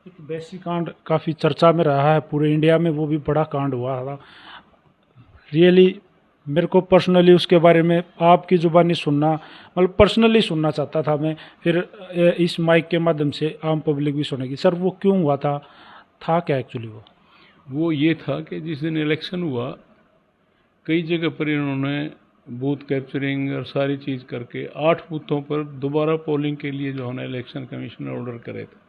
एक बैसी कांड काफ़ी चर्चा में रहा है पूरे इंडिया में, वो भी बड़ा कांड हुआ था रियली। मेरे को पर्सनली उसके बारे में आपकी ज़ुबानी सुनना, मतलब पर्सनली सुनना चाहता था मैं, फिर इस माइक के माध्यम से आम पब्लिक भी सुनेगी। सर वो क्यों हुआ था क्या एक्चुअली वो ये था कि जिस दिन इलेक्शन हुआ, कई जगह पर इन्होंने बूथ कैप्चरिंग और सारी चीज़ करके 8 बूथों पर दोबारा पोलिंग के लिए जो है ना इलेक्शन कमीशन ने ऑर्डर करे थे।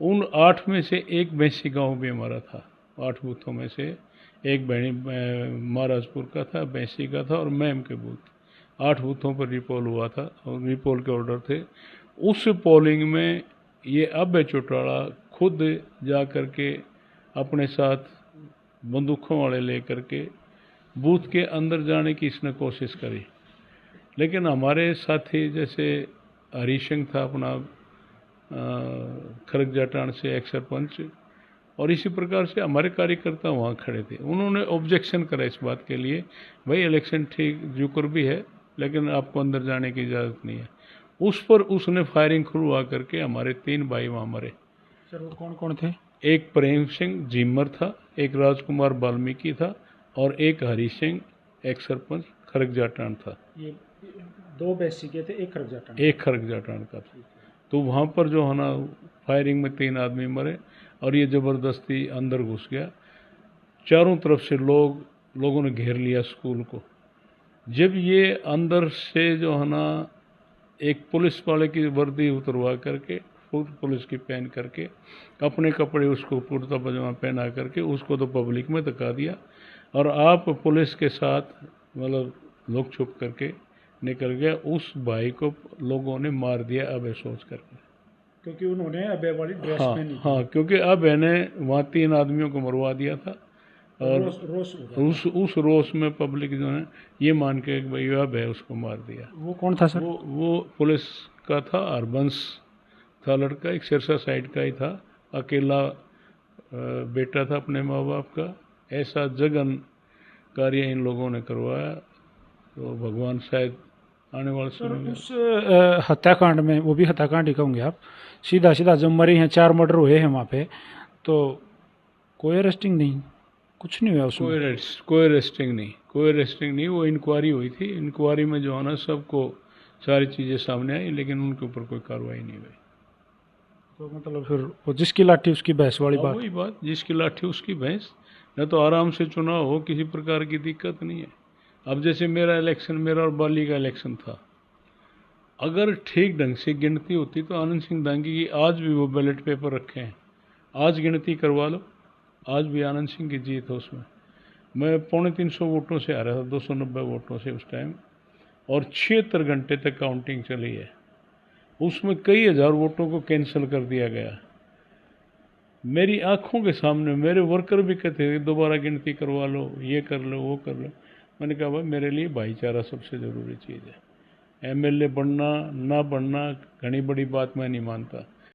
उन 8 में से एक बैंसी गांव भी हमारा था। 8 बूथों में से एक बैणी महाराजपुर का था, बैंसी का था और मैम के बूथ। 8 बूथों पर रिपोल हुआ था और रिपोल के ऑर्डर थे। उस पोलिंग में ये अभय चौटाला खुद जा कर के अपने साथ बंदूकों वाले ले करके बूथ के अंदर जाने की इसने कोशिश करी, लेकिन हमारे साथी जैसे हरीशंग था अपना खरग जाटान से एक सरपंच, और इसी प्रकार से हमारे कार्यकर्ता वहाँ खड़े थे। उन्होंने ऑब्जेक्शन करा इस बात के लिए, भाई इलेक्शन ठीक जुकर भी है लेकिन आपको अंदर जाने की इजाज़त नहीं है। उस पर उसने फायरिंग खुलवा करके हमारे 3 भाई वहाँ मरे। सर वो कौन कौन थे? एक प्रेम सिंह जीमर था, एक राजकुमार वाल्मीकि था और एक हरी सिंह एक सरपंच खरग जाटान था। ये 2 बैसी के थे, एक खरग जाटान। एक खरग जाटान का था। तो वहाँ पर जो है ना फायरिंग में 3 आदमी मरे और ये ज़बरदस्ती अंदर घुस गया। चारों तरफ से लोगों ने घेर लिया स्कूल को। जब ये अंदर से जो है ना एक पुलिस वाले की वर्दी उतरवा करके, पुलिस की पहन करके, अपने कपड़े उसको कुर्ता पजामा पहना करके उसको तो पब्लिक में धक्का दिया और आप पुलिस के साथ मतलब लोग छुप करके निकल गया। उस भाई को लोगों ने मार दिया अभय सोच करके, क्योंकि उन्होंने अभय वाली ड्रेस हाँ पहनी थी। हाँ, क्योंकि अभय ने वहाँ 3 आदमियों को मरवा दिया था और रोस हो गया। उस रोष में पब्लिक जो है ये मान के भाई अभय उसको मार दिया। वो कौन था सर? वो पुलिस का था, हरबंस था लड़का, एक सिरसा साइड का ही था, अकेला बेटा था अपने माँ बाप का। ऐसा जघन कार्य इन लोगों ने करवाया, तो भगवान शायद आने वाले सर समय में। उस हत्याकांड में, वो भी हत्याकांड ही कहूँगे आप, सीधा सीधा जब मरे हैं, 4 मर्डर हुए हैं वहाँ पे, तो कोई अरेस्टिंग नहीं, कुछ नहीं हुआ उसमें? कोई रेस्टिंग नहीं। वो इंक्वायरी हुई थी, इंक्वायरी में जो है ना सबको सारी चीज़ें सामने आई, लेकिन उनके ऊपर कोई कार्रवाई नहीं हुई। तो मतलब फिर वो जिसकी लाठी उसकी भैंस वाली बात। वही बात, जिसकी लाठी उसकी भैंस। न तो आराम से चुनाव हो, किसी प्रकार की दिक्कत नहीं है। अब जैसे मेरा और बाली का इलेक्शन था, अगर ठीक ढंग से गिनती होती तो आनंद सिंह दांगी की आज भी वो बैलेट पेपर रखे हैं, आज गिनती करवा लो, आज भी आनंद सिंह की जीत है उसमें। मैं 350 वोटों से आ रहा था, 290 वोटों से उस टाइम, और 76 घंटे तक काउंटिंग चली है। उसमें कई हज़ार वोटों को कैंसिल कर दिया गया। मेरी आंखों के सामने मेरे वर्कर भी कहते थे दोबारा गिनती करवा लो, ये कर लो, वो कर लो। मैंने कहा भाई मेरे लिए भाईचारा सबसे ज़रूरी चीज़ है। एमएलए बनना ना बनना घनी बड़ी बात मैं नहीं मानता।